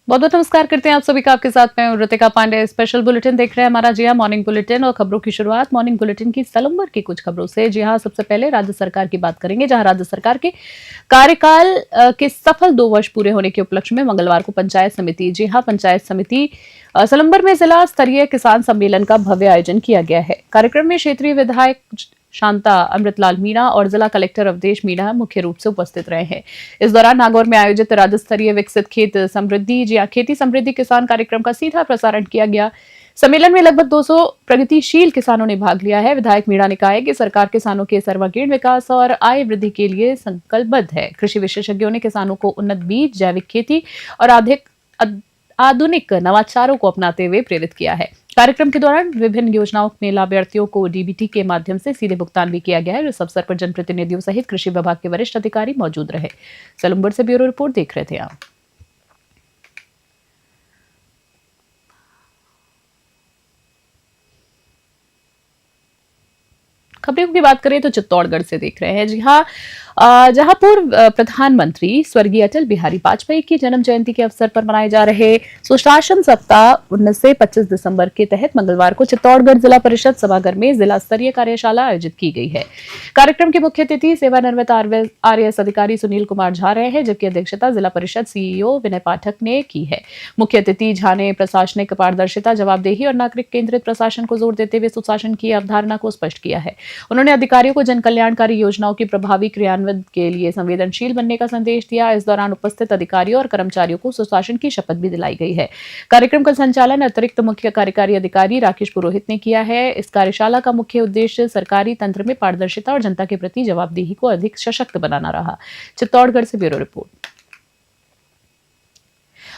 बहुत बहुत नमस्कार करते हैं आप सभी का। आपके साथ मैं ऋतिका पांडे। स्पेशल बुलेटिन देख रहे हैं हमारा। जी हाँ, मॉर्निंग बुलेटिन और खबरों की शुरुआत मॉर्निंग बुलेटिन की सितंबर की कुछ खबरों से। जी हाँ, सबसे पहले राज्य सरकार की बात करेंगे, जहां राज्य सरकार के कार्यकाल के सफल 2 वर्ष पूरे होने के उपलक्ष्य में मंगलवार को पंचायत समिति, जी हाँ, पंचायत समिति सिलंबर में जिला स्तरीय किसान सम्मेलन का भव्य आयोजन किया गया है। कार्यक्रम में क्षेत्रीय विधायक शांता अमृतलाल मीणा और जिला कलेक्टर अवधेश मीणा मुख्य रूप से उपस्थित रहे हैं। इस दौरान नागौर में आयोजित राज्य स्तरीय विकसित खेत समृद्धि, जी हाँ, खेती समृद्धि किसान कार्यक्रम का सीधा प्रसारण किया गया। सम्मेलन में लगभग 200 प्रगतिशील किसानों ने भाग लिया है। विधायक मीणा ने कहा है कि सरकार किसानों के सर्वांगीण विकास और आय वृद्धि के लिए संकल्पबद्ध है। कृषि विशेषज्ञों ने किसानों को उन्नत बीज, जैविक खेती और आधुनिक नवाचारों को अपनाते हुए प्रेरित किया है। कार्यक्रम के दौरान विभिन्न योजनाओं में लाभार्थियों को डीबीटी के माध्यम से सीधे भुगतान भी किया गया है। इस अवसर पर जनप्रतिनिधियों सहित कृषि विभाग के वरिष्ठ अधिकारी मौजूद रहे। सिलंबर से ब्यूरो रिपोर्ट देख रहे थे आप। खबरों की बात करें तो चित्तौड़गढ़ से देख रहे हैं। जी हाँ, जहां पूर्व प्रधानमंत्री स्वर्गीय अटल बिहारी वाजपेयी की जन्म जयंती के अवसर पर मनाए जा रहे सुशासन सप्ताह 19 से 25 दिसंबर के तहत मंगलवार को चित्तौड़गढ़ जिला परिषद सभागार में जिला स्तरीय कार्यशाला आयोजित की गई है। कार्यक्रम की मुख्य अतिथि सेवानिवृत्त आरएएस अधिकारी सुनील कुमार झा रहे हैं, जबकि अध्यक्षता जिला परिषद सीईओ विनय पाठक ने की है। मुख्य अतिथि झा ने प्रशासनिक पारदर्शिता, जवाबदेही और नागरिक केंद्रित प्रशासन को जोर देते हुए सुशासन की अवधारणा को स्पष्ट किया है। उन्होंने अधिकारियों को जन कल्याणकारी योजनाओं की प्रभावी क्रियान्वयन के लिए संवेदनशील बनने का संदेश दिया। इस दौरान उपस्थित अधिकारियों और कर्मचारियों को सुशासन की शपथ भी दिलाई गई है। कार्यक्रम का संचालन अतिरिक्त मुख्य कार्यकारी अधिकारी राकेश पुरोहित ने किया है। इस कार्यशाला का मुख्य उद्देश्य सरकारी तंत्र में पारदर्शिता और जनता के प्रति जवाबदेही को अधिक सशक्त बनाना रहा। चित्तौड़गढ़ से ब्यूरो रिपोर्ट।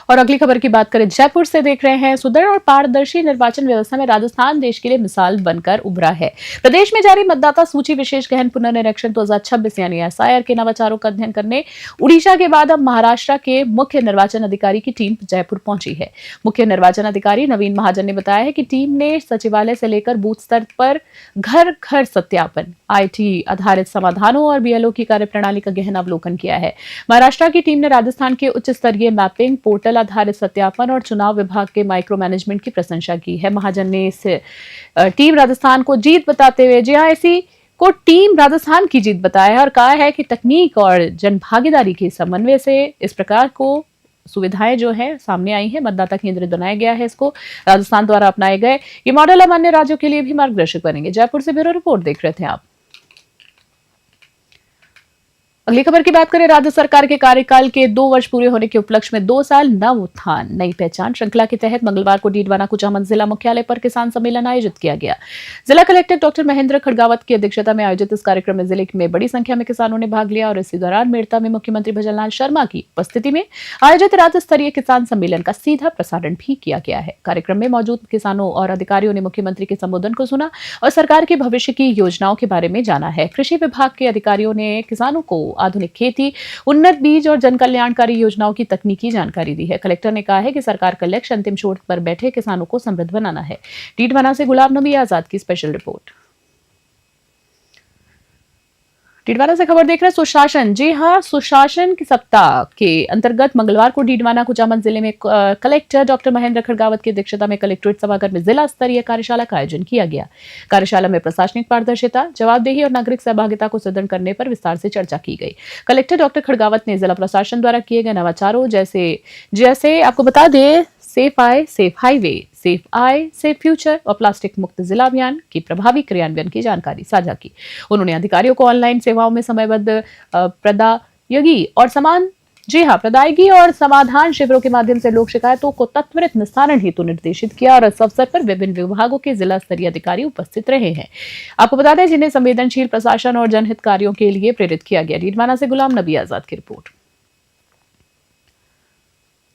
और अगली खबर की बात करें, जयपुर से देख रहे हैं। सुदृढ़ और पारदर्शी निर्वाचन व्यवस्था में राजस्थान देश के लिए मिसाल बनकर उभरा है। प्रदेश में जारी मतदाता सूची विशेष गहन पुनर्निरीक्षण 2026 यानी एसआईआर के नवाचारों का अध्ययन करने उड़ीसा के बाद अब महाराष्ट्र के मुख्य निर्वाचन अधिकारी की टीम जयपुर पहुंची है। मुख्य निर्वाचन अधिकारी नवीन महाजन ने बताया है कि टीम ने सचिवालय से लेकर बूथ स्तर पर घर घर सत्यापन, आईटी आधारित समाधानों और बीएलओ की कार्यप्रणाली का गहन अवलोकन किया है। महाराष्ट्र की टीम ने राजस्थान के उच्च स्तरीय मैपिंग, पोर्टल आधारित सत्यापन और चुनाव विभाग के माइक्रो मैनेजमेंट की प्रशंसा की है। महाजन ने इस टीम राजस्थान को जीत बताते हुए, जी हाँ, ऐसी को टीम राजस्थान की जीत बताया है और कहा है कि तकनीक और जन भागीदारी के समन्वय से इस प्रकार को सुविधाएं जो है सामने आई है। मतदाता केंद्रित बनाया गया है। इसको राजस्थान द्वारा अपनाए गए ये मॉडल अब अन्य राज्यों के लिए भी मार्गदर्शक बनेंगे। जयपुर से ब्यूरो रिपोर्ट देख रहे थे आप। अगली खबर की बात करें, राज्य सरकार के कार्यकाल के 2 वर्ष पूरे होने के उपलक्ष्य में 2 साल नव उत्थान नई पहचान श्रृंखला के तहत मंगलवार को डीडवाना कुचामन जिला मुख्यालय पर किसान सम्मेलन आयोजित किया गया। जिला कलेक्टर डॉक्टर महेंद्र खड़गावत की अध्यक्षता में आयोजित इस कार्यक्रम में जिले में बड़ी संख्या में किसानों ने भाग लिया और इसी दौरान मेड़ता में मुख्यमंत्री भजनलाल शर्मा की उपस्थिति में आयोजित राज्य स्तरीय किसान सम्मेलन का सीधा प्रसारण भी किया गया है। कार्यक्रम में मौजूद किसानों और अधिकारियों ने मुख्यमंत्री के संबोधन को सुना और सरकार की भविष्य की योजनाओं के बारे में जाना है। कृषि विभाग के अधिकारियों ने किसानों को आधुनिक खेती, उन्नत बीज और जन कल्याणकारी योजनाओं की तकनीकी जानकारी दी है। कलेक्टर ने कहा है कि सरकार का लक्ष्य अंतिम छोर पर बैठे किसानों को समृद्ध बनाना है। डीडवाना से गुलाम नबी आजाद की स्पेशल रिपोर्ट। डीडवाना से खबर देख रहे हैं सुशासन। जी हाँ, सुशासन की सप्ताह के अंतर्गत मंगलवार को डीडवाना कुचामन जिले में कलेक्टर डॉक्टर महेंद्र खड़गावत की अध्यक्षता में कलेक्ट्रेट सभागार में जिला स्तरीय कार्यशाला का आयोजन किया गया। कार्यशाला में प्रशासनिक पारदर्शिता, जवाबदेही और नागरिक सहभागिता को सुदृढ़ करने पर विस्तार से चर्चा की गई। कलेक्टर डॉक्टर खड़गावत ने जिला प्रशासन द्वारा किए गए नवाचारों जैसे आपको बता दें, safe I safe highway, safe I safe future और प्लास्टिक मुक्त जिला अभियान की प्रभावी क्रियान्वयन की जानकारी साझा की। उन्होंने अधिकारियों को ऑनलाइन सेवाओं में समयबद्ध प्रदायगी और समाधान शिविरों के माध्यम से लोक शिकायतों को त्वरित निस्तारण हेतु निर्देशित किया और इस अवसर पर विभिन्न विभागों के जिला स्तरीय अधिकारी उपस्थित रहे हैं। आपको बता दें, जिन्हें संवेदनशील प्रशासन और जनहित कार्यों के लिए प्रेरित किया गया। डीडवाना से गुलाम नबी आजाद की रिपोर्ट।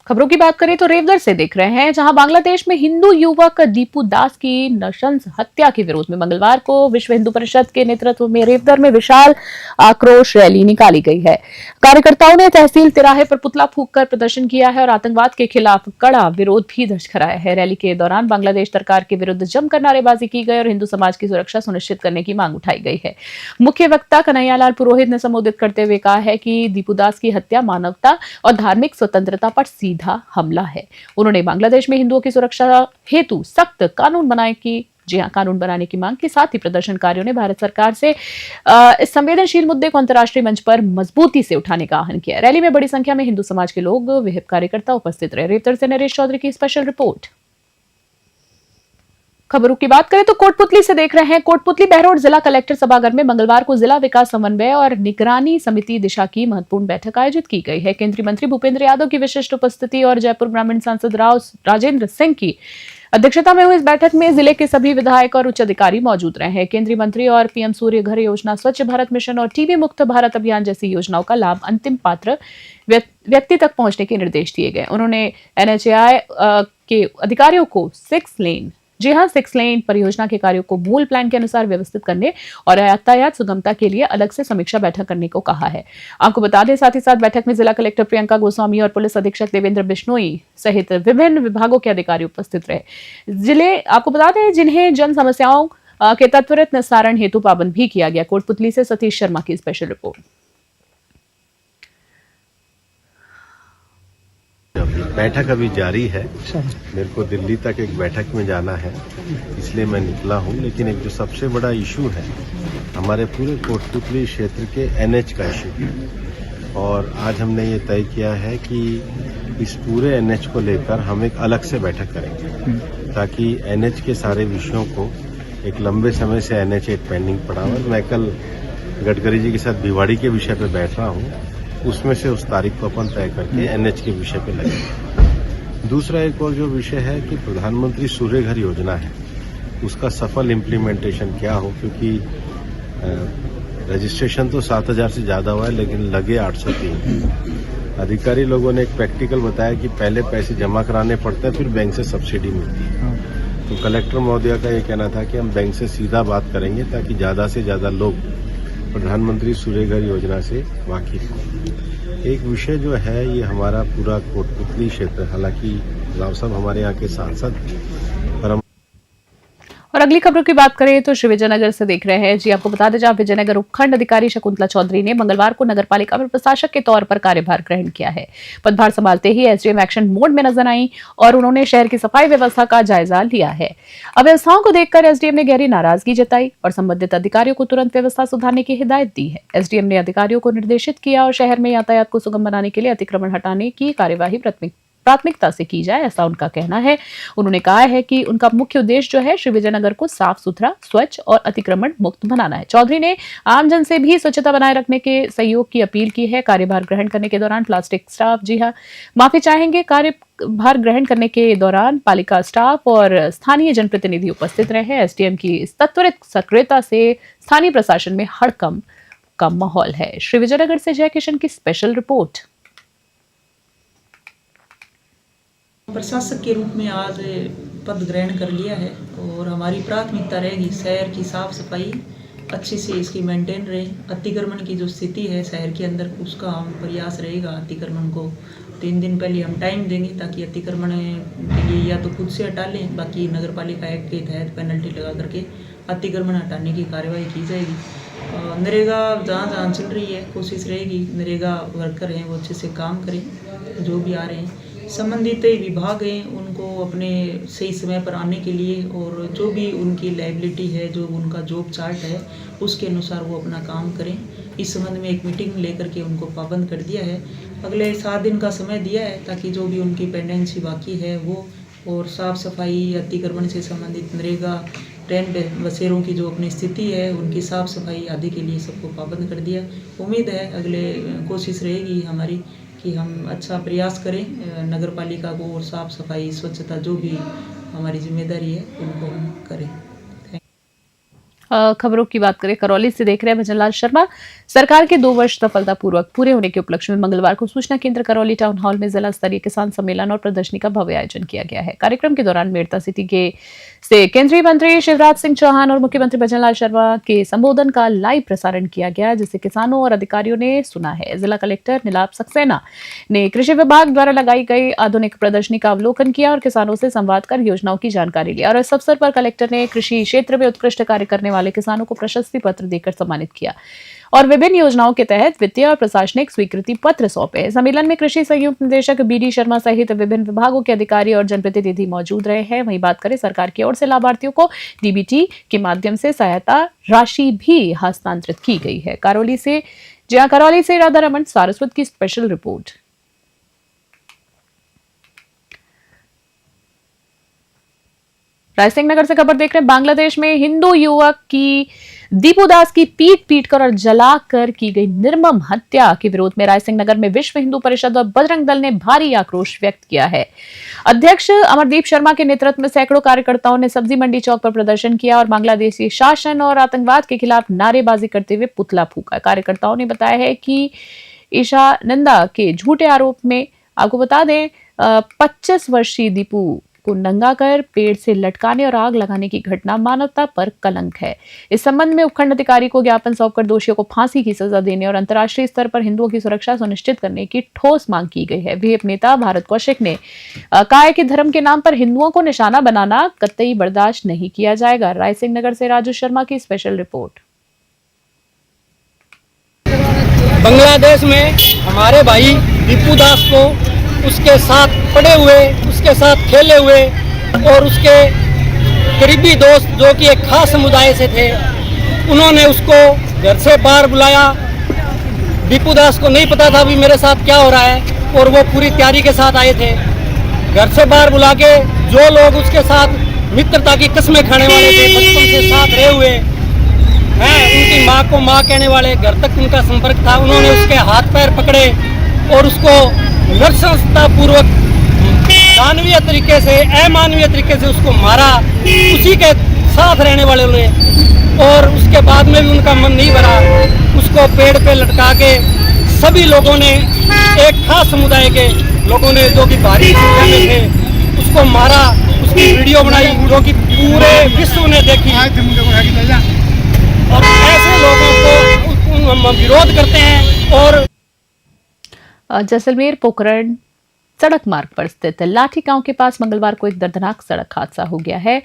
खबरों की बात करें तो रेवदर से देख रहे हैं, जहां बांग्लादेश में हिंदू युवक दीपू दास की नृशंस हत्या के विरोध में मंगलवार को विश्व हिंदू परिषद के नेतृत्व में रेवदर में विशाल आक्रोश रैली निकाली गई है। कार्यकर्ताओं ने तहसील तिराहे पर पुतला फूंककर प्रदर्शन किया है और आतंकवाद के खिलाफ कड़ा विरोध भी दर्ज कराया है। रैली के दौरान बांग्लादेश सरकार के विरुद्ध जमकर नारेबाजी की गई और हिंदू समाज की सुरक्षा सुनिश्चित करने की मांग उठाई गई है। मुख्य वक्ता कन्हैयालाल पुरोहित ने संबोधित करते हुए कहा है कि दीपू दास की हत्या मानवता और धार्मिक स्वतंत्रता पर सीधे सीधा हमला है। उन्होंने बांग्लादेश में हिंदुओं की सुरक्षा हेतु सख्त कानून कानून बनाने की मांग की। साथ ही प्रदर्शनकारियों ने भारत सरकार से इस संवेदनशील मुद्दे को अंतर्राष्ट्रीय मंच पर मजबूती से उठाने का आह्वान किया। रैली में बड़ी संख्या में हिंदू समाज के लोग, विहिप कार्यकर्ता उपस्थित रहे। रेवतर से नरेश चौधरी की स्पेशल रिपोर्ट। खबरों की बात करें तो कोटपुतली से देख रहे हैं। कोटपुतली बहरोड जिला कलेक्टर सभागार में मंगलवार को जिला विकास समन्वय और निगरानी समिति दिशा की महत्वपूर्ण बैठक आयोजित की गई है। केंद्रीय मंत्री भूपेंद्र यादव की विशिष्ट उपस्थिति और जयपुर ग्रामीण सांसद राजेंद्र सिंह की अध्यक्षता में हुई इस बैठक में जिले के सभी विधायक और उच्च अधिकारी मौजूद रहे हैं। केंद्रीय मंत्री और पीएम सूर्य घर योजना, स्वच्छ भारत मिशन और टीबी मुक्त भारत अभियान जैसी योजनाओं का लाभ अंतिम पात्र व्यक्ति तक पहुंचने के निर्देश दिए गए। उन्होंने एनएचएआई के अधिकारियों को 6 लेन परियोजना के कार्यों को मूल प्लान के अनुसार व्यवस्थित करने और यातायात सुगमता के लिए अलग से समीक्षा बैठक करने को कहा है। आपको बता दें, साथ ही साथ बैठक में जिला कलेक्टर प्रियंका गोस्वामी और पुलिस अधीक्षक देवेंद्र बिश्नोई सहित विभिन्न विभागों के अधिकारी उपस्थित रहे। आपको बता दें, जिन्हें जन समस्याओं के त्वरित निस्तारण हेतु पाबंद भी किया गया। कोटपुतली से सतीश शर्मा की स्पेशल रिपोर्ट। बैठक अभी जारी है। मेरे को दिल्ली तक एक बैठक में जाना है, इसलिए मैं निकला हूं। लेकिन एक जो सबसे बड़ा इशू है हमारे पूरे कोटपुतली क्षेत्र के एनएच का इशू है, और आज हमने ये तय किया है कि इस पूरे एनएच को लेकर हम एक अलग से बैठक करेंगे, ताकि एनएच के सारे विषयों को, एक लंबे समय से एनएच एक पेंडिंग पड़ा हुआ। मैं कल गडकरी जी के साथ भिवाड़ी के विषय पे बैठ रहा हूँ, उसमें से उस तारीख को अपन तय करके एनएच के विषय पे लगेंगे। दूसरा एक और जो विषय है कि प्रधानमंत्री सूर्य घर योजना है, उसका सफल इम्प्लीमेंटेशन क्या हो, क्योंकि रजिस्ट्रेशन तो 7,000 से ज्यादा हुआ है, लेकिन लगे 803। अधिकारी लोगों ने एक प्रैक्टिकल बताया कि पहले पैसे जमा कराने पड़ते हैं, फिर बैंक से सब्सिडी मिलती है। तो कलेक्टर महोदय का ये कहना था कि हम बैंक से सीधा बात करेंगे, ताकि ज्यादा से ज्यादा लोग प्रधानमंत्री सूर्य घर योजना से वाकिफ हो। एक विषय जो है, ये हमारा पूरा कोटपुतली क्षेत्र, हालांकि राव साहब हमारे यहाँ के सांसद, पर और अगली खबरों की बात करें तो श्री विजयनगर से देख रहे हैं। जी आपको बता दें, जहां विजयनगर उपखंड अधिकारी शकुंतला चौधरी ने मंगलवार को नगरपालिका में प्रशासक के तौर पर कार्यभार ग्रहण किया है। पदभार संभालते ही एसडीएम एक्शन मोड में नजर आई और उन्होंने शहर की सफाई व्यवस्था का जायजा लिया है। अव्यवस्थाओं को देखकर एसडीएम ने गहरी नाराजगी जताई और संबंधित अधिकारियों को तुरंत व्यवस्था सुधारने की हिदायत दी है। एसडीएम ने अधिकारियों को निर्देशित किया और शहर में यातायात को सुगम बनाने के लिए अतिक्रमण हटाने की कार्यवाही प्राथमिकता से की जाए, ऐसा उनका कहना है। उन्होंने कहा है कि उनका मुख्य उद्देश्य जो है, श्री विजयनगर को साफ सुथरा, स्वच्छ और अतिक्रमण मुक्त बनाना है। चौधरी ने आमजन से भी स्वच्छता बनाए रखने के सहयोग की अपील की है। कार्यभार ग्रहण करने के दौरान प्लास्टिक स्टाफ, जी हाँ, माफी चाहेंगे, कार्यभार ग्रहण करने के दौरान पालिका स्टाफ और स्थानीय जनप्रतिनिधि उपस्थित रहे। एसडीएम की इस त्वरित सक्रियता से स्थानीय प्रशासन में हड़कंप का माहौल है। श्री विजयनगर से जय किशन की स्पेशल रिपोर्ट। प्रशासक के रूप में आज पद ग्रहण कर लिया है और हमारी प्राथमिकता रहेगी शहर की साफ सफाई अच्छे से इसकी मेंटेन रहे। अतिक्रमण की जो स्थिति है शहर के अंदर, उसका हम प्रयास रहेगा। अतिक्रमण को 3 दिन पहले हम टाइम देंगे, ताकि अतिक्रमण के लिए या तो खुद से हटा लें, बाकी नगर पालिका एक्ट के तहत पेनल्टी लगा करके अतिक्रमण हटाने की कार्यवाही की जाएगी। नरेगा जहाँ जहाँ चल रही है, कोशिश रहेगी नरेगा वर्कर हैं वो अच्छे से काम करें, जो भी आ रहे हैं। संबंधित विभाग हैं उनको अपने सही समय पर आने के लिए, और जो भी उनकी लायबिलिटी है, जो उनका जॉब चार्ट है, उसके अनुसार वो अपना काम करें। इस संबंध में एक मीटिंग लेकर के उनको पाबंद कर दिया है। अगले 7 दिन का समय दिया है, ताकि जो भी उनकी पेंडेंसी बाकी है वो, और साफ़ सफाई, अतिक्रमण से संबंधित नरेगा टेंट बसेरों की जो अपनी स्थिति है, उनकी साफ़ सफाई आदि के लिए सबको पाबंद कर दिया। उम्मीद है अगले कोशिश रहेगी हमारी कि हम अच्छा प्रयास करें नगर पालिका को, और साफ़ सफाई, स्वच्छता जो भी हमारी जिम्मेदारी है उनको हम करें। खबरों की बात करें, करौली से देख रहे हैं भजनलाल शर्मा। सरकार के 2 वर्ष सफलतापूर्वक पूरे होने के उपलक्ष्य में मंगलवार को सूचना केंद्र करौली टाउन हॉल में जिला स्तरीय किसान सम्मेलन और प्रदर्शनी का भव्य आयोजन किया गया है। कार्यक्रम के दौरान मेड़ता सिटी से केंद्रीय मंत्री शिवराज सिंह चौहान और मुख्यमंत्री भजनलाल शर्मा के संबोधन का लाइव प्रसारण किया गया, जिसे किसानों और अधिकारियों ने सुना है। जिला कलेक्टर नीलाभ सक्सेना ने कृषि विभाग द्वारा लगाई गई आधुनिक प्रदर्शनी का अवलोकन किया और किसानों से संवाद कर योजनाओं की जानकारी ली। और इस अवसर पर कलेक्टर ने कृषि क्षेत्र में उत्कृष्ट कार्य करने वाले किसानों को प्रशस्ति पत्र देकर सम्मानित किया। और विभिन्न योजनाओं के तहत वित्तीय और प्रशासनिक स्वीकृति पत्र सौंपे। सम्मेलन में कृषि संयुक्त निदेशक BD शर्मा सहित विभिन्न विभागों के अधिकारी और जनप्रतिनिधि मौजूद रहे हैं। वहीं बात करें सरकार की ओर से लाभार्थियों को DBT के माध्यम से सहायता राशि भी हस्तांतरित की गई है। करौली से राधा रमन सारस्वत की स्पेशल रिपोर्ट। रायसिंह नगर से खबर देख रहे हैं। बांग्लादेश में हिंदू युवक की दीपू दास की पीट कर और जलाकर की गई निर्मम हत्या के विरोध में रायसिंह नगर में विश्व हिंदू परिषद और बजरंग दल ने भारी आक्रोश व्यक्त किया है। अध्यक्ष अमरदीप शर्मा के नेतृत्व में सैकड़ों कार्यकर्ताओं ने सब्जी मंडी चौक पर प्रदर्शन किया और बांग्लादेशी शासन और आतंकवाद के खिलाफ नारेबाजी करते हुए पुतला फूंका। कार्यकर्ताओं ने बताया है कि ईशानंदा के झूठे आरोप में, आपको बता दें, 25 वर्षीय दीपू को नंगा कर पेड़ से लटकाने और आग लगाने की घटना मानवता पर कलंक है। इस संबंध में उपखंड अधिकारी को ज्ञापन सौंपकर दोषियों को फांसी की सजा देने और अंतर्राष्ट्रीय स्तर पर हिंदुओं की सुरक्षा सुनिश्चित करने की ठोस मांग की गई है। वीएफ नेता भारत कौशिक ने कहा है कि धर्म के नाम पर हिंदुओं को निशाना बनाना कतई बर्दाश्त नहीं किया जाएगा। रायसिंह नगर से राजू शर्मा की स्पेशल रिपोर्ट। बांग्लादेश में हमारे भाई दीपू दास को उसके साथ पड़े हुए, उसके साथ खेले हुए और उसके करीबी दोस्त जो कि एक खास समुदाय से थे, उन्होंने उसको घर से बाहर बुलाया। दीपू दास को नहीं पता था भी मेरे साथ क्या हो रहा है और वो पूरी तैयारी के साथ आए थे। घर से बाहर बुला के जो लोग उसके साथ मित्रता की कस्में खाने वाले थे, बचपन से साथ रहे हुए हैं, उनकी माँ को माँ कहने वाले, घर तक उनका संपर्क था, उन्होंने उसके हाथ पैर पकड़े और उसको नृशंसतापूर्वक दानवीय तरीके से, अमानवीय तरीके से उसको मारा, उसी के साथ रहने वाले ने। और उसके बाद में भी उनका मन नहीं भरा, उसको पेड़ पे लटका के सभी लोगों ने, एक खास समुदाय के लोगों ने जो कि भारी संख्या में थे, उसको मारा। उसकी वीडियो बनाई जो कि पूरे विश्व ने देखी। और ऐसे लोगों को हम विरोध करते हैं। और जैसलमेर पोखरण सड़क मार्ग पर स्थित लाठी गांव के पास मंगलवार को एक दर्दनाक सड़क हादसा हो गया है।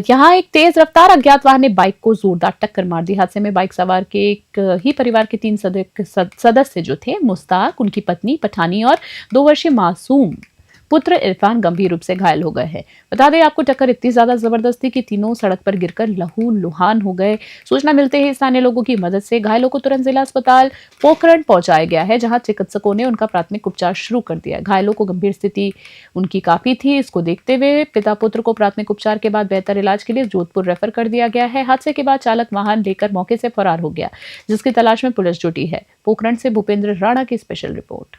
यहां एक तेज रफ्तार अज्ञात वाहन ने बाइक को जोरदार टक्कर मार दी। हादसे में बाइक सवार के एक ही परिवार के 3 सदस्य जो थे, मुस्ताक, उनकी पत्नी पठानी और 2 वर्षीय मासूम पुत्र इरफान गंभीर रूप से घायल हो गए हैं। बता दें आपको, टक्कर इतनी ज्यादा जबरदस्त थी कि तीनों सड़क पर गिरकर लहूलुहान हो गए। सूचना मिलते ही स्थानीय लोगों की मदद से घायलों को तुरंत जिला अस्पताल पोखरण पहुंचाया गया है, जहां चिकित्सकों ने उनका प्राथमिक उपचार शुरू कर दिया। घायलों को गंभीर स्थिति उनकी काफी थी। इसको देखते हुए पिता पुत्र को प्राथमिक उपचार के बाद बेहतर इलाज के लिए जोधपुर रेफर कर दिया गया है। हादसे के बाद चालक वाहन लेकर मौके से फरार हो गया, जिसकी तलाश में पुलिस जुटी है। पोखरण से भूपेंद्र राणा की स्पेशल रिपोर्ट।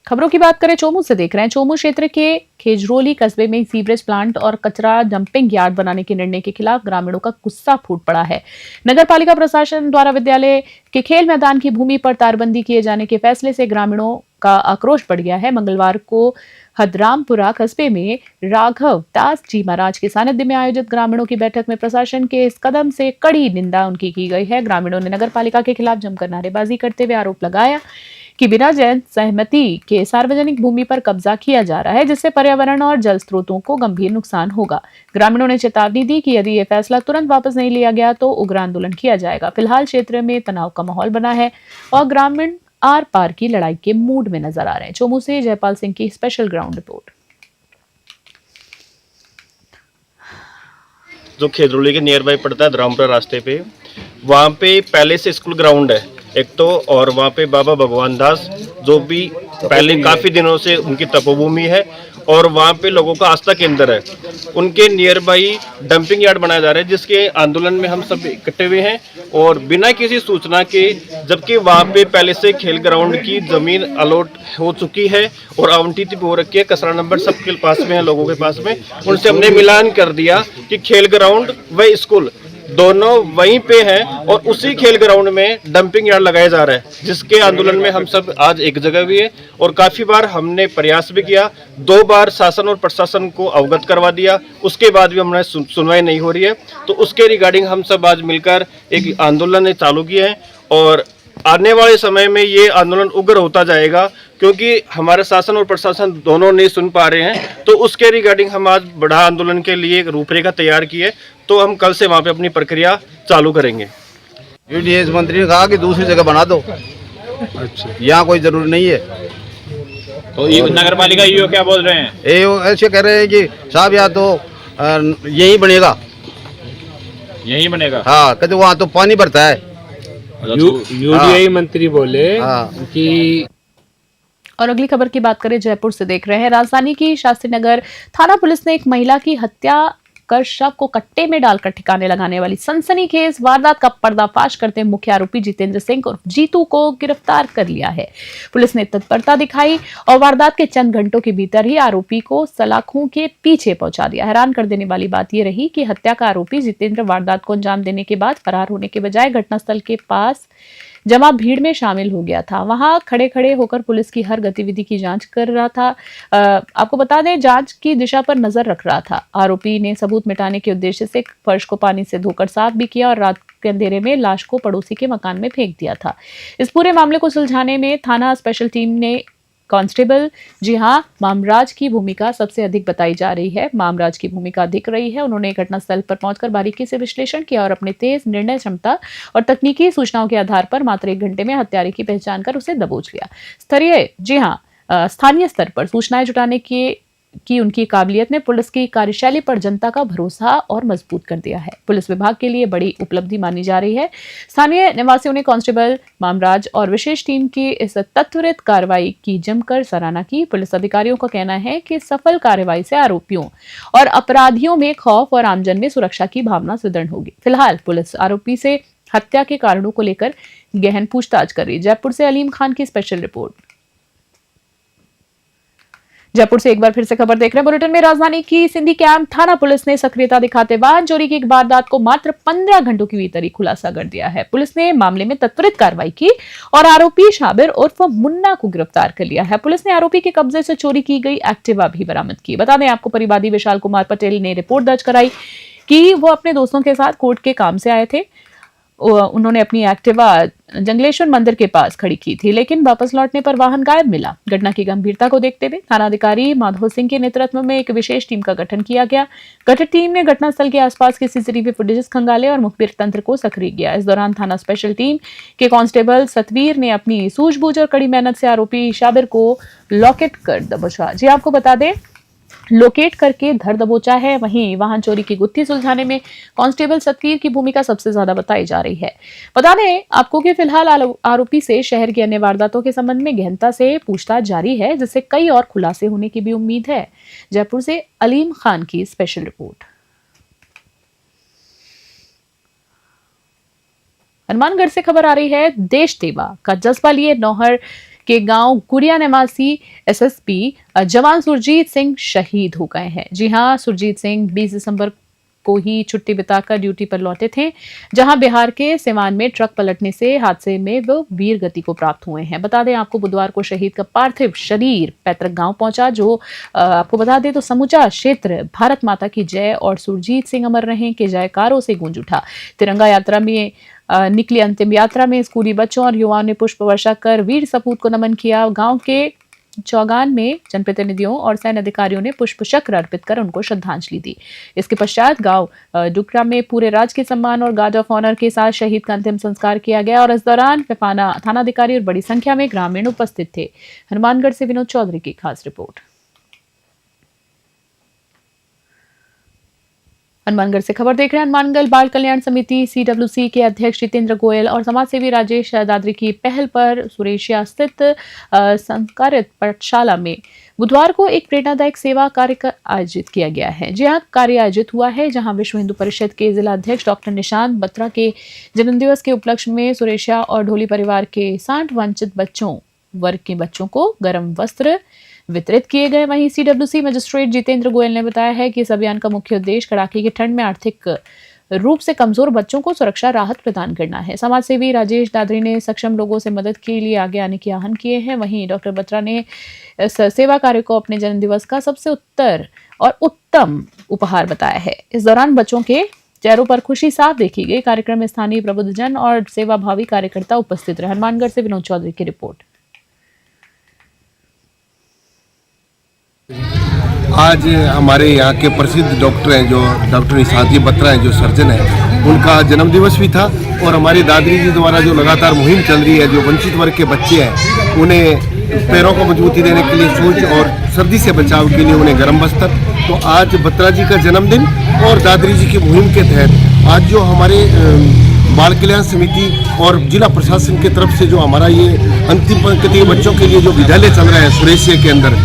खबरों की बात करें, चोमू से देख रहे हैं। चोमू क्षेत्र के खेजरोली कस्बे में सीवरेज प्लांट और कचरा डंपिंग यार्ड बनाने के निर्णय के खिलाफ ग्रामीणों का गुस्सा फूट पड़ा है। नगर पालिका प्रशासन द्वारा विद्यालय के खेल मैदान की भूमि पर तारबंदी किए जाने के फैसले से ग्रामीणों का आक्रोश बढ़ गया है। मंगलवार को हदरामपुरा कस्बे में राघव दास जी महाराज के सानिध्य में आयोजित ग्रामीणों की बैठक में प्रशासन के इस कदम से कड़ी निंदा उनकी की गई है। ग्रामीणों ने नगर पालिका के खिलाफ जमकर नारेबाजी करते हुए आरोप लगाया कि बिना जन सहमति के सार्वजनिक भूमि पर कब्जा किया जा रहा है, जिससे पर्यावरण और जल स्रोतों को गंभीर नुकसान होगा। ग्रामीणों ने चेतावनी दी कि यदि यह फैसला तुरंत वापस नहीं लिया गया तो उग्र आंदोलन किया जाएगा। फिलहाल क्षेत्र में तनाव का माहौल बना है और ग्रामीण आर पार की लड़ाई के मूड में नजर आ रहे हैं। चोमू से जयपाल सिंह की स्पेशल ग्राउंड रिपोर्ट। जो खेजरोली के नियर बाई पड़ता है रामपुरा रास्ते पे, वहाँ पे पहले से स्कूल ग्राउंड है एक तो, और वहाँ पे बाबा भगवान दास जो भी पहले काफ़ी दिनों से उनकी तपोभूमि है और वहाँ पे लोगों का आस्था केंद्र है। उनके नियर बाई डंपिंग यार्ड बनाया जा रहा है, जिसके आंदोलन में हम सब इकट्ठे हुए हैं और बिना किसी सूचना के, जबकि वहाँ पे पहले से खेल ग्राउंड की ज़मीन अलॉट हो चुकी है और आवंटित भी हो रखी है, कचरा नंबर सबके पास में है, लोगों के पास में। उनसे हमने मिलान कर दिया कि खेल ग्राउंड व स्कूल दोनों वहीं पे हैं और उसी खेल ग्राउंड में डंपिंग यार्ड लगाया जा रहा है, जिसके आंदोलन में हम सब आज एक जगह हुए हैं और काफ़ी बार हमने प्रयास भी किया। 2 बार शासन और प्रशासन को अवगत करवा दिया, उसके बाद भी हमारे सुनवाई नहीं हो रही है। तो उसके रिगार्डिंग हम सब आज मिलकर एक आंदोलन चालू किए हैं और आने वाले समय में ये आंदोलन उग्र होता जाएगा, क्योंकि हमारे शासन और प्रशासन दोनों नहीं सुन पा रहे हैं। तो उसके रिगार्डिंग हम आज बड़ा आंदोलन के लिए एक रूपरेखा तैयार की है, तो हम कल से वहाँ पे अपनी प्रक्रिया चालू करेंगे। यूडीएस मंत्री ने कहा कि दूसरी जगह बना दो, अच्छा यहाँ कोई जरूरी नहीं है। तो ये नगर पालिका ये क्या बोल रहे हैं? ये ऐसे कह रहे हैं कि साहब या तो यही बनेगा, यही बनेगा। हाँ कहते वहाँ तो पानी भरता है। यूडीआई मंत्री बोले कि और अगली खबर की बात करें, जयपुर से देख रहे हैं। राजधानी की शास्त्री नगर थाना पुलिस ने एक महिला की हत्या कर शव को कट्टे में डालकर ठिकाने लगाने वाली सनसनीखेज वारदात का पर्दाफाश करते मुख्य आरोपी जितेंद्र सिंह और जीतू को गिरफ्तार कर लिया है। पुलिस ने तत्परता दिखाई और वारदात के चंद घंटों के भीतर ही आरोपी को सलाखों के पीछे पहुंचा दिया। हैरान कर देने वाली बात यह रही कि हत्या का आरोपी जितेंद्र वारदात को अंजाम देने के बाद फरार होने के बजाय घटनास्थल के पास जमा भीड़ में शामिल हो गया था। वहां खड़े खड़े होकर पुलिस की हर गतिविधि की जांच कर रहा था। आपको बता दें, जांच की दिशा पर नजर रख रहा था। आरोपी ने सबूत मिटाने के उद्देश्य से फर्श को पानी से धोकर साफ भी किया और रात के अंधेरे में लाश को पड़ोसी के मकान में फेंक दिया था। इस पूरे मामले को सुलझाने में थाना स्पेशल टीम ने कांस्टेबल, जी हां, मामराज की भूमिका सबसे अधिक बताई जा रही है। मामराज की भूमिका दिख रही है। उन्होंने घटनास्थल पर पहुंचकर बारीकी से विश्लेषण किया और अपने तेज निर्णय क्षमता और तकनीकी सूचनाओं के आधार पर मात्र 1 घंटे में हत्यारे की पहचान कर उसे दबोच लिया। स्थानीय स्तर पर सूचनाएं जुटाने की उनकी काबिलियत ने पुलिस की कार्यशैली पर जनता का भरोसा और मजबूत कर दिया है। पुलिस विभाग के लिए बड़ी उपलब्धि मानी जा रही है। स्थानीय निवासियों ने कांस्टेबल मामराज और विशेष टीम की इस त्वरित कार्रवाई की जमकर सराहना की। पुलिस अधिकारियों का कहना है कि सफल कार्रवाई से आरोपियों और अपराधियों में खौफ और आमजन में सुरक्षा की भावना सुदृढ़ होगी। फिलहाल पुलिस आरोपी से हत्या के कारणों को लेकर गहन पूछताछ कर रही है। जयपुर से अलीम खान की स्पेशल रिपोर्ट। जयपुर से एक बार फिर से खबर देख रहे हैं बुलेटिन में। राजधानी की सिंधी कैंप थाना पुलिस ने सक्रियता दिखाते वाहन चोरी की एक वारदात को मात्र 15 घंटों के भीतर ही खुलासा कर दिया है। पुलिस ने मामले में त्वरित कार्रवाई की और आरोपी शाबिर उर्फ मुन्ना को गिरफ्तार कर लिया है। पुलिस ने आरोपी के कब्जे से चोरी की गई एक्टिवा भी बरामद की। बता दें आपको, परिवादी विशाल कुमार पटेल ने रिपोर्ट दर्ज कराई कि वो अपने दोस्तों के साथ कोर्ट के काम से आए थे। उन्होंने अपनी एक्टिवा जंगलेश्वर मंदिर के पास खड़ी की थी, लेकिन वापस लौटने पर वाहन गायब मिला। घटना की गंभीरता को देखते हुए थानाधिकारी माधव सिंह के नेतृत्व में एक विशेष टीम का गठन किया गया। गठित टीम ने घटनास्थल के आसपास के सीसीटीवी फुटेजेस खंगाले और मुखबिर तंत्र को सक्रिय किया। इस दौरान थाना स्पेशल टीम के कांस्टेबल सतवीर ने अपनी सूझबूझ और कड़ी मेहनत से आरोपी शाबिर को लोकेट कर दबोचा। जी आपको बता दें, लोकेट करके धर दबोचा है। वहीं वाहन चोरी की गुत्थी सुलझाने में कांस्टेबल सतवीर की भूमिका सबसे ज्यादा बताई जा रही है। बता दें आपको कि फिलहाल आरोपी से शहर की अन्य वारदातों के संबंध में गहनता से पूछताछ जारी है, जिससे कई और खुलासे होने की भी उम्मीद है। जयपुर से अलीम खान की स्पेशल रिपोर्ट। हनुमानगढ़ से खबर आ रही है। देश सेवा का जज्बा लिए नौहर के गांव गुड़िया निवासी एसएसपी जवान सुरजीत सिंह शहीद हो गए हैं। जी हां, सुरजीत सिंह 20 दिसंबर को ही छुट्टी बिताकर ड्यूटी पर लौटे थे, जहां बिहार के सिवान में ट्रक पलटने से हादसे में वो वीर गति को प्राप्त हुए हैं। बता दें आपको, बुधवार को शहीद का पार्थिव शरीर पैतृक गांव पहुंचा, जो आपको बता दें तो समूचा क्षेत्र भारत माता की जय और सुरजीत सिंह अमर रहें के जयकारों से गूंज उठा। तिरंगा यात्रा में निकली अंतिम यात्रा में स्कूली बच्चों और युवाओं ने पुष्प वर्षा कर वीर सपूत को नमन किया। गांव के चौगान में जनप्रतिनिधियों और सैन्य अधिकारियों ने पुष्प चक्र अर्पित कर उनको श्रद्धांजलि दी। इसके पश्चात गांव डुकरा में पूरे राजकीय सम्मान और गार्ड ऑफ ऑनर के साथ शहीद का अंतिम संस्कार किया गया और इस दौरान थानाधिकारी और बड़ी संख्या में ग्रामीण उपस्थित थे। हनुमानगढ़ से विनोद चौधरी की खास रिपोर्ट। हनुमानगढ़ से खबर देख रहे हैं। हनुमानगढ़ बाल कल्याण समिति सीडब्ल्यूसी के अध्यक्ष जितेंद्र गोयल और समाजसेवी राजेश दादरी की पहल पर सुरेशिया स्थित संस्कारित पाठशाला में बुधवार को एक प्रेरणादायक सेवा कार्य आयोजित किया गया है। जी हाँ, कार्य आयोजित हुआ है, जहां विश्व हिंदू परिषद के जिला अध्यक्ष डॉक्टर निशांत बत्रा के जन्मदिवस के उपलक्ष्य में सुरेशिया और ढोली परिवार के 60 वंचित वर्ग के बच्चों को गर्म वस्त्र वितरित किए गए। वहीं सीडब्ल्यूसी मजिस्ट्रेट जितेंद्र गोयल ने बताया है कि इस अभियान का मुख्य उद्देश्य कड़ाके की ठंड में आर्थिक रूप से कमजोर बच्चों को सुरक्षा राहत प्रदान करना है। समाजसेवी राजेश दादरी ने सक्षम लोगों से मदद के लिए आगे आने के आह्वान किए हैं। वहीं डॉक्टर बत्रा ने इस सेवा कार्य को अपने जन्मदिवस का सबसे उत्तम उपहार बताया है। इस दौरान बच्चों के चेहरों पर खुशी साफ देखी गई। कार्यक्रम में स्थानीय प्रबुद्धजन और सेवाभावी कार्यकर्ता उपस्थित रहे। हनुमानगढ़ से विनोद चौधरी की रिपोर्ट। आज हमारे यहाँ के प्रसिद्ध डॉक्टर हैं, जो डॉक्टर निशांती बत्रा हैं, जो सर्जन हैं, उनका जन्मदिवस भी था। और हमारी दादरी जी द्वारा जो लगातार मुहिम चल रही है, जो वंचित वर्ग के बच्चे हैं उन्हें पैरों को मजबूती देने के लिए शूज और सर्दी से बचाव के लिए उन्हें गर्म बस्तर, तो आज बत्रा जी का जन्मदिन और दादरी जी की मुहिम के तहत आज जो हमारे बाल कल्याण समिति और जिला प्रशासन की तरफ से जो हमारा ये अंतिम पंक्ति के बच्चों के लिए जो विद्यालय चल रहा है सुरेशिया के अंदर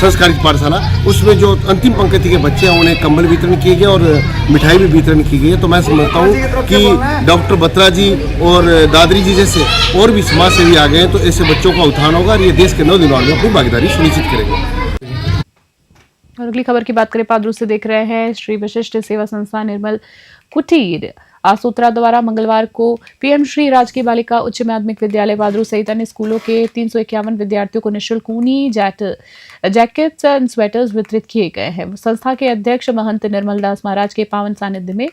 संस्कारित पाठशाला, उसमें जो अंतिम पंक्ति के बच्चे हैं उन्हें कंबल वितरण किए गए और मिठाई भी वितरण की गई है। तो मैं समझता हूँ कि डॉक्टर बत्रा जी और दादरी जी जैसे और भी समाज सेवी आ गए हैं, तो ऐसे बच्चों का उत्थान होगा और ये देश के नौजवानों में अपनी भागीदारी सुनिश्चित करेंगे। और अगली खबर की बात करें, पादरू से देख रहे हैं। श्री विशिष्ट सेवा संस्था निर्मल कुटीर आसूत्रा द्वारा मंगलवार को पीएम श्री राजकीय बालिका उच्च माध्यमिक विद्यालय पादरू सहित अन्य स्कूलों के 351 विद्यार्थियों को निःशुल्क ऊनी जैकेट्स एंड स्वेटर्स वितरित किए गए हैं। संस्था के अध्यक्ष महंत निर्मल दास महाराज के पावन सानिध्य में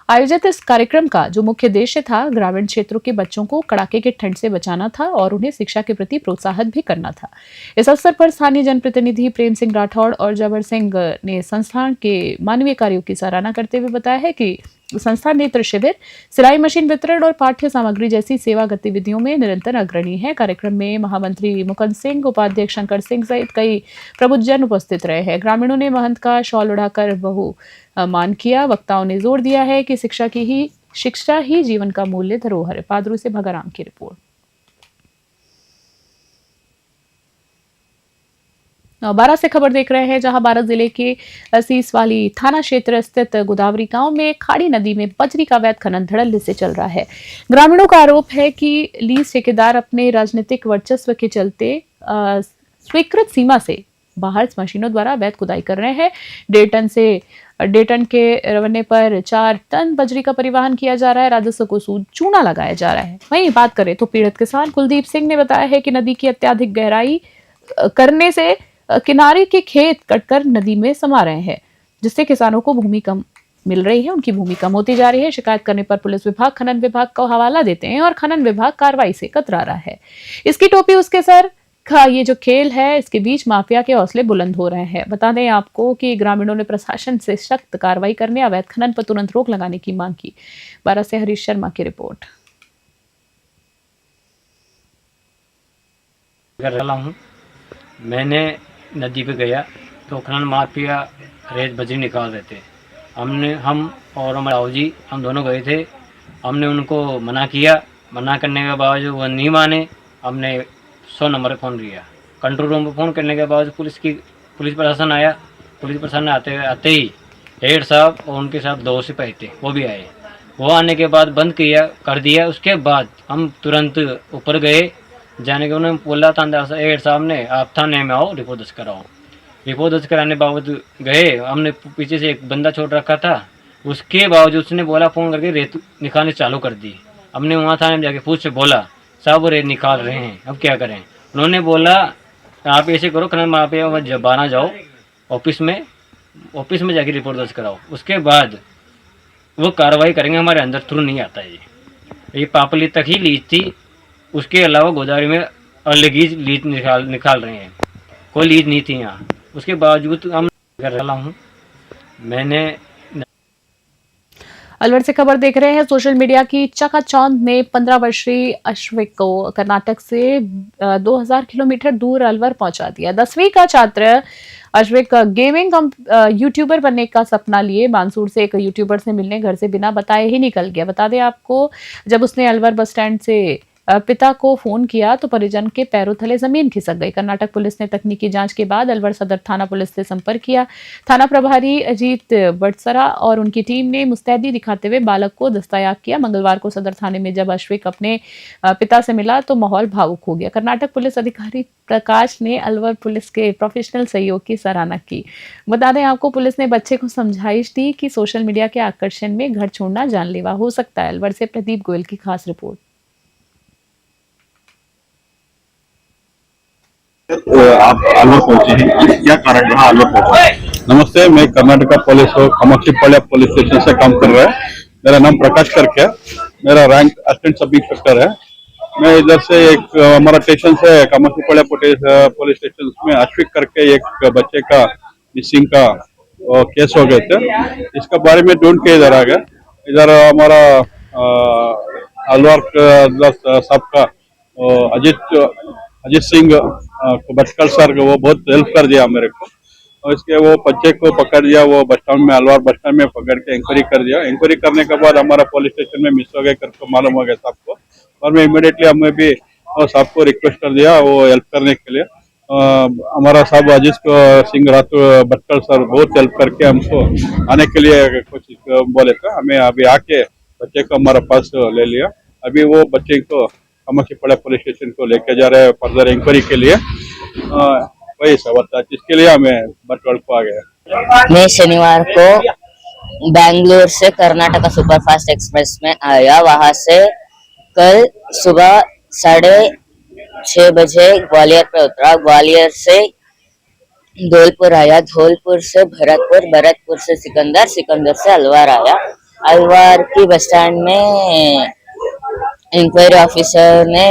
आयोजित इस कार्यक्रम का जो मुख्य उद्देश्य था, ग्रामीण क्षेत्रों के बच्चों को कड़ाके की ठंड से बचाना था और उन्हें शिक्षा के प्रति प्रोत्साहित भी करना था। इस अवसर पर स्थानीय जनप्रतिनिधि प्रेम सिंह राठौड़ और जबर सिंह ने संस्थान के मानवीय कार्यों की सराहना करते हुए बताया है कि संस्था नेत्र शिविर, सिलाई मशीन वितरण और पाठ्य सामग्री जैसी सेवा गतिविधियों में निरंतर अग्रणी है। कार्यक्रम में महामंत्री मुकुंद सिंह, उपाध्यक्ष शंकर सिंह सहित कई प्रबुद्धजन उपस्थित रहे हैं। ग्रामीणों ने महंत का शॉल उड़ाकर बहुमान किया। वक्ताओं ने जोर दिया है कि शिक्षा ही जीवन का मूल्य धरोहर है। पादरू से भगाराम की रिपोर्ट। बारां से खबर देख रहे हैं, जहां बारां जिले के सीसवाली थाना क्षेत्र स्थित गोदावरी गांव में खाड़ी नदी में बजरी का अवैध खनन धड़ल्ले से चल रहा है। ग्रामीणों का आरोप है कि लीज ठेकेदार अपने राजनीतिक वर्चस्व के चलते स्वीकृत सीमा से बाहर मशीनों द्वारा अवैध खुदाई कर रहे हैं। 1.5 टन के रवन्ने पर 4 टन बजरी का परिवहन किया जा रहा है। राजस्व को चूना लगाया जा रहा है। वहीं बात करें तो पीड़ित किसान कुलदीप सिंह ने बताया है कि नदी की अत्यधिक गहराई करने से किनारे के खेत कटकर नदी में समा रहे हैं, जिससे किसानों को भूमि कम मिल रही है, उनकी भूमि कम होती जा रही है। शिकायत करने पर पुलिस विभाग खनन विभाग का हवाला देते हैं और खनन विभाग कार्रवाई से कतरा रहा है। इसकी टोपी उसके सर का ये जो खेल है, इसके बीच माफिया के हौसले बुलंद हो रहे हैं। बता दें आपको कि ग्रामीणों ने प्रशासन से सख्त कार्रवाई करने, अवैध खनन पर तुरंत रोक लगाने की मांग की। बारां से हरीश शर्मा की रिपोर्ट। मैंने नदी पे गया तो खनन माफिया रेत बजरी निकाल रहे थे। हम और हमारे ताऊ जी, हम दोनों गए थे। हमने उनको मना किया, मना करने के बावजूद वो नहीं माने। हमने 100 नंबर पर फ़ोन किया। कंट्रोल रूम पर फ़ोन करने के बाद पुलिस प्रशासन आया। पुलिस प्रशासन आते ही हेड साहब और उनके साथ 2 सिपाही थे, वो भी आए। वो आने के बाद बंद कर दिया। उसके बाद हम तुरंत ऊपर गए। जाने के उन्होंने बोला था अंदर से हेड साहब ने, आप थाने में आओ, रिपोर्ट दर्ज कराओ। रिपोर्ट दर्ज कराने बावजूद गए। हमने पीछे से एक बंदा छोड़ रखा था, उसके बावजूद उसने बोला फ़ोन करके रेत निकालने चालू कर दी। हमने वहाँ थाने में जाके पूछ से बोला, साहब वो रेत निकाल रहे हैं, अब क्या करें। उन्होंने बोला आप ऐसे करो, खनन माफिया बाना जाओ ऑफिस में जाके रिपोर्ट दर्ज कराओ, उसके बाद वो कार्रवाई करेंगे। हमारे अंदर थ्रू नहीं आता है। ये पापली तक ही लीज थी, उसके अलावा गोदावरी में अलग लीज निकाल रहे हैं। कोई लीज नहीं थी यहाँ। उसके बावजूद हम कर रहा हूँ। मैंने अलवर से खबर देख रहे हैं। सोशल मीडिया की चकाचौंध ने 15 वर्षीय अश्विक को कर्नाटक से 2000 किलोमीटर दूर अलवर पहुंचा दिया। 10वीं का छात्र अश्विक गेमिंग यूट्यूबर बनने का सपना लिए मानसूर से एक यूट्यूबर से मिलने घर से बिना बताए ही निकल गया। बता दें आपको, जब उसने अलवर बस स्टैंड से पिता को फोन किया तो परिजन के पैरों तले जमीन खिसक गई। कर्नाटक पुलिस ने तकनीकी जांच के बाद अलवर सदर थाना पुलिस से संपर्क किया। थाना प्रभारी अजीत बटसरा और उनकी टीम ने मुस्तैदी दिखाते हुए बालक को दस्तयाब किया। मंगलवार को सदर थाने में जब अश्विक अपने पिता से मिला तो माहौल भावुक हो गया। कर्नाटक पुलिस अधिकारी प्रकाश ने अलवर पुलिस के प्रोफेशनल सहयोग की सराहना की। बता दें आपको, पुलिस ने बच्चे को समझाइश दी कि सोशल मीडिया के आकर्षण में घर छोड़ना जानलेवा हो सकता है। अलवर से प्रदीप गोयल की खास रिपोर्ट। आप अलवर पहुंचे हैं, क्या कारण रहा अलवर पहुंचे? नमस्ते, मैं कर्नाटका पुलिस और कामाक्षीपाಳ್ಯ पुलिस स्टेशन से काम कर रहा है। मेरा नाम प्रकाश करके है, मेरा रैंक असिस्टेंट सब इंस्पेक्टर है। मैं इधर से एक हमारा स्टेशन से कामाख्यापाड़ा पुलिस स्टेशन में अश्विक करके एक बच्चे का मिसिंग का केस हो गए थे। इसका बारे में ढूंढ के इधर आ गया। इधर हमारा अलवर साहब का अजीत सिंह भटकल सर वो बहुत हेल्प कर दिया मेरे को, और इसके वो बच्चे को पकड़ दिया। वो बस स्टैंड में अलवर बस स्टैंड में पकड़ के इंक्वायरी कर दिया। इंक्वायरी करने के बाद हमारा पुलिस स्टेशन में मिस हो गए करके मालूम हो गया साहब को, और मैं इमीडिएटली हमें भी साहब को रिक्वेस्ट कर दिया वो हेल्प करने के लिए। हमारा साहब अजीत सिंह राठौर भटकल सर बहुत हेल्प करके हमको आने के लिए कोशिश बोले थे। हमें अभी आके बच्चे को हमारा पास ले लिया। अभी वो बच्चे को कामाख्यापाड़ा पुलिस स्टेशन को लेके जा रहे हैं फर्दर इंक्वायरी के लिए। वही सब था जिसके लिए हमें बटवाल को आ गया। मैं शनिवार को बेंगलोर से कर्नाटका सुपरफास्ट एक्सप्रेस में आया। वहां से कल सुबह 6:30 बजे ग्वालियर पे उतरा। ग्वालियर से धौलपुर आया, धौलपुर से भरतपुर, भरतपुर से सिकंदर, सिकंदर से अलवर आया। अलवर की बस स्टैंड में इंक्वायरी ऑफिसर ने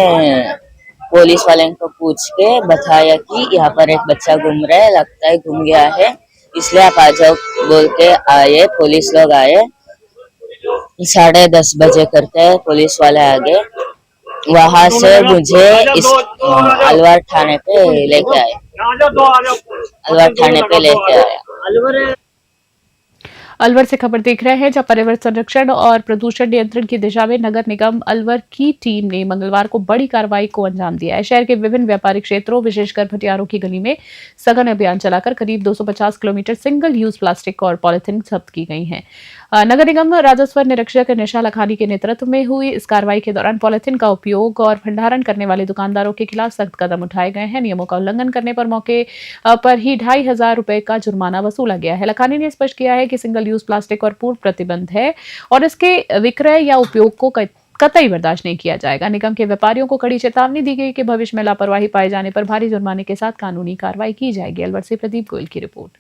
पुलिस वाले को पूछ के बताया कि यहाँ पर एक बच्चा घूम रहा है, लगता है घूम गया है, इसलिए आप आ जाओ बोल के आए। पुलिस लोग आए 10:30 बजे करके पुलिस वाले आ गए। वहां से मुझे इस अलवर थाने पे लेके आए, अलवर थाने पे लेके आया। अलवर से खबर देख रहे हैं, जहां पर्यावरण संरक्षण और प्रदूषण नियंत्रण की दिशा में नगर निगम अलवर की टीम ने मंगलवार को बड़ी कार्रवाई को अंजाम दिया है। शहर के विभिन्न व्यापारिक क्षेत्रों, विशेषकर भटियारों की गली में सघन अभियान चलाकर करीब 250 किलोमीटर सिंगल यूज प्लास्टिक और पॉलिथीन जब्त की गई हैं। नगर निगम राजस्व निरीक्षक निशा लखानी के नेतृत्व में हुई इस कार्रवाई के दौरान पॉलिथीन का उपयोग और भंडारण करने वाले दुकानदारों के खिलाफ सख्त कदम उठाए गए हैं। नियमों का उल्लंघन करने पर मौके पर ही 2500 रुपए का जुर्माना वसूला गया है। लखानी ने स्पष्ट किया है कि सिंगल यूज प्लास्टिक और पूर्ण प्रतिबंध है और इसके विक्रय या उपयोग को कतई बर्दाश्त नहीं किया जाएगा। निगम के व्यापारियों को कड़ी चेतावनी दी गई कि भविष्य में लापरवाही पाए जाने पर भारी जुर्माने के साथ कानूनी कार्रवाई की जाएगी। अलवर से प्रदीप गोयल की रिपोर्ट।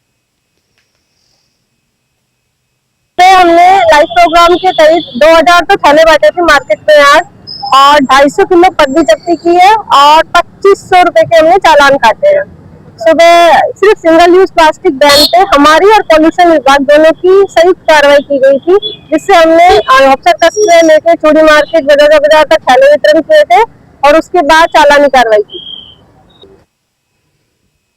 हमने लाइव प्रोग्राम के करीब 2000 तो थैले बांटे थे मार्केट में आज, और 250 किलो पत्ती जब्ती की है और 2500 रुपए के हमने चालान काटे हैं। सुबह सिर्फ सिंगल यूज प्लास्टिक बैन पे हमारी और पॉल्यूशन विभाग दोनों की संयुक्त कार्रवाई की गई थी, जिससे हमने अफसर कस्बे लेके चूड़ी मार्केट बाजार तक थैले वितरण किए थे और उसके बाद चालानी कार्रवाई की।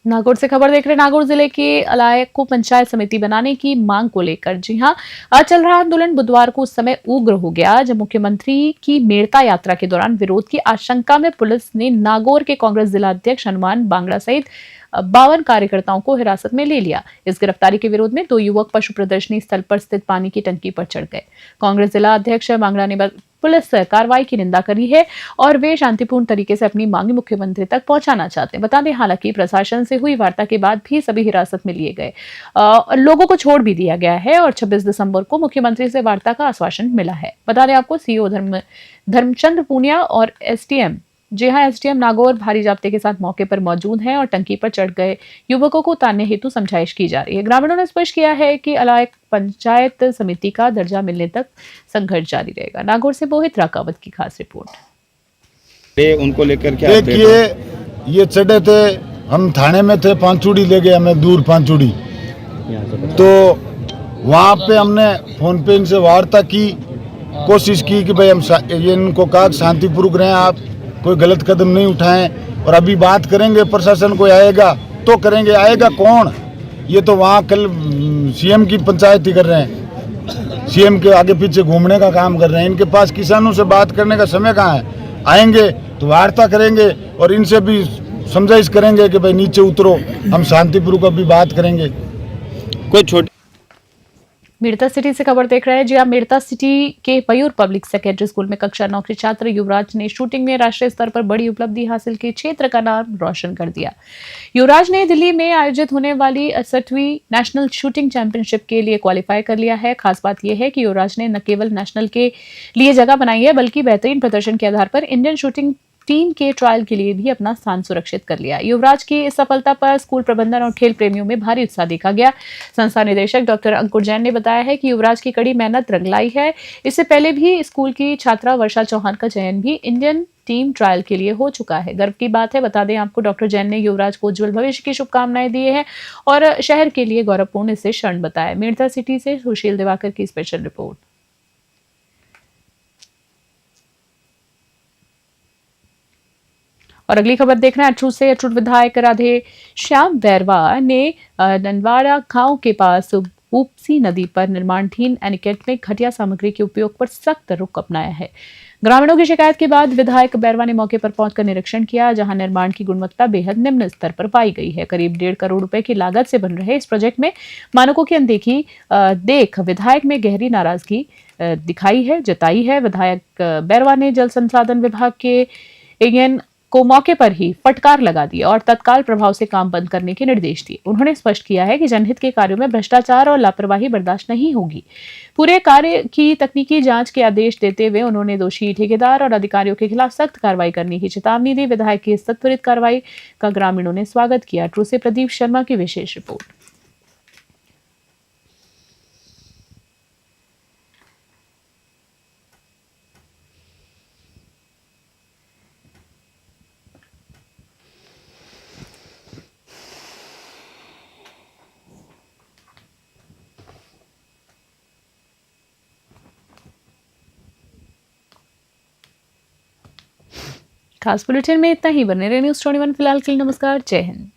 नागौर से खबर देख रहे हैं। नागौर जिले के अलायक को पंचायत समिति बनाने की मांग को लेकर जी हां, आज चल रहा आंदोलन बुधवार को उस समय उग्र हो गया जब मुख्यमंत्री की मेड़ता यात्रा के दौरान विरोध की आशंका में पुलिस ने नागौर के कांग्रेस जिला अध्यक्ष हनुमान बांगड़ा सहित 52 कार्यकर्ताओं को हिरासत में ले लिया। इस गिरफ्तारी के विरोध में 2 युवक पशु प्रदर्शनी स्थल पर स्थित पानी की टंकी पर चढ़ गए। कांग्रेस जिला अध्यक्ष बांगड़ा ने पुलिस कार्रवाई की निंदा करी है और वे शांतिपूर्ण तरीके से अपनी मांगे मुख्यमंत्री तक पहुंचाना चाहते हैं। बता दें, हालांकि प्रशासन से हुई वार्ता के बाद भी सभी हिरासत में लिए गए, लोगों को छोड़ भी दिया गया है और 26 दिसंबर को मुख्यमंत्री से वार्ता का आश्वासन मिला है। बता दें आपको, सीओ धर्मचंद्र पूनिया और एसडीएम एसडीएम नागौर भारी जाब्ते के साथ मौके पर मौजूद हैं और टंकी पर चढ़ गए युवकों को उतारने हेतु समझाइश की जा रही है। ग्रामीणों ने स्पष्ट किया है कि अलायक पंचायत समिति का दर्जा मिलने तक संघर्ष जारी रहेगा। नागौर से मोहित राकावत की खास रिपोर्ट। उनको लेकर क्या देखिए, ये चढ़े थे, हम थाने में थे, पांचुड़ी ले गए हमें, दूर पांचुड़ी। तो वहाँ पे हमने फोन पे इनसे वार्ता की, कोशिश की कि भाई हम ये इनको कहा शांतिपूर्वक रहें, आप कोई गलत कदम नहीं उठाएं और अभी बात करेंगे, प्रशासन कोई आएगा तो करेंगे। आएगा कौन? ये तो वहाँ कल सीएम की पंचायत ही कर रहे हैं, सीएम के आगे पीछे घूमने का काम कर रहे हैं। इनके पास किसानों से बात करने का समय कहाँ है? आएंगे तो वार्ता करेंगे और इनसे भी समझाइश करेंगे कि भाई नीचे उतरो, हम शांतिपूर्वक अभी बात करेंगे। कोई छोटी मेड़ता सिटी से खबर देख रहे हैं। जी, मेड़ता सिटी के पयूर पब्लिक सेकेंडरी स्कूल में कक्षा 9 के छात्र युवराज ने शूटिंग में राष्ट्रीय स्तर पर बड़ी उपलब्धि हासिल की, क्षेत्र का नाम रोशन कर दिया। युवराज ने दिल्ली में आयोजित होने वाली 68वीं नेशनल शूटिंग चैंपियनशिप के लिए क्वालिफाई कर लिया है। खास बात यह है कि युवराज ने न केवल नेशनल के लिए जगह बनाई है, बल्कि बेहतरीन प्रदर्शन के आधार पर इंडियन शूटिंग टीम के ट्रायल के लिए भी अपना स्थान सुरक्षित कर लिया। युवराज की इस सफलता पर स्कूल प्रबंधन और खेल प्रेमियों में भारी उत्साह देखा गया। संस्था निदेशक डॉक्टर अंकुर जैन ने बताया है कि युवराज की कड़ी मेहनत रंग लाई है। इससे पहले भी स्कूल की छात्रा वर्षा चौहान का चयन भी इंडियन टीम ट्रायल के लिए हो चुका है। गर्व की बात है। बता दें आपको, डॉक्टर जैन ने युवराज को उज्जवल भविष्य की शुभकामनाएं दी है और शहर के लिए गौरवपूर्ण इसे क्षण बताया। मेड़ता सिटी से सुशील दिवाकर की स्पेशल रिपोर्ट। और अगली खबर देख रहे हैं अटरूट से। अटरूट विधायक राधे श्याम बैरवा ने ननवाड़ा गांव के पास ऊपसी नदी पर निर्माणाधीन एनीकट में घटिया सामग्री के उपयोग पर सख्त रुख अपनाया है। ग्रामीणों की शिकायत के बाद विधायक बैरवा ने मौके पर पहुंचकर निरीक्षण किया, जहां निर्माण की गुणवत्ता बेहद निम्न स्तर पर पाई गई है। करीब 1.5 करोड़ रुपए की लागत से बन रहे इस प्रोजेक्ट में मानकों की अनदेखी देख विधायक में गहरी नाराजगी जताई है। विधायक बैरवा ने जल संसाधन विभाग के एएन को मौके पर ही फटकार लगा दी और तत्काल प्रभाव से काम बंद करने के निर्देश दिए। उन्होंने स्पष्ट किया है कि जनहित के कार्यों में भ्रष्टाचार और लापरवाही बर्दाश्त नहीं होगी। पूरे कार्य की तकनीकी जांच के आदेश देते हुए उन्होंने दोषी ठेकेदार और अधिकारियों के खिलाफ सख्त कार्रवाई करने की चेतावनी दी। विधायक की इस त्वरित कार्रवाई का ग्रामीणों ने स्वागत किया। ट्रू से प्रदीप शर्मा की विशेष रिपोर्ट। खास बुलेटिन में इतना ही। बने रहे न्यूज़ 21 फिलहाल के लिए नमस्कार, जय हिंद।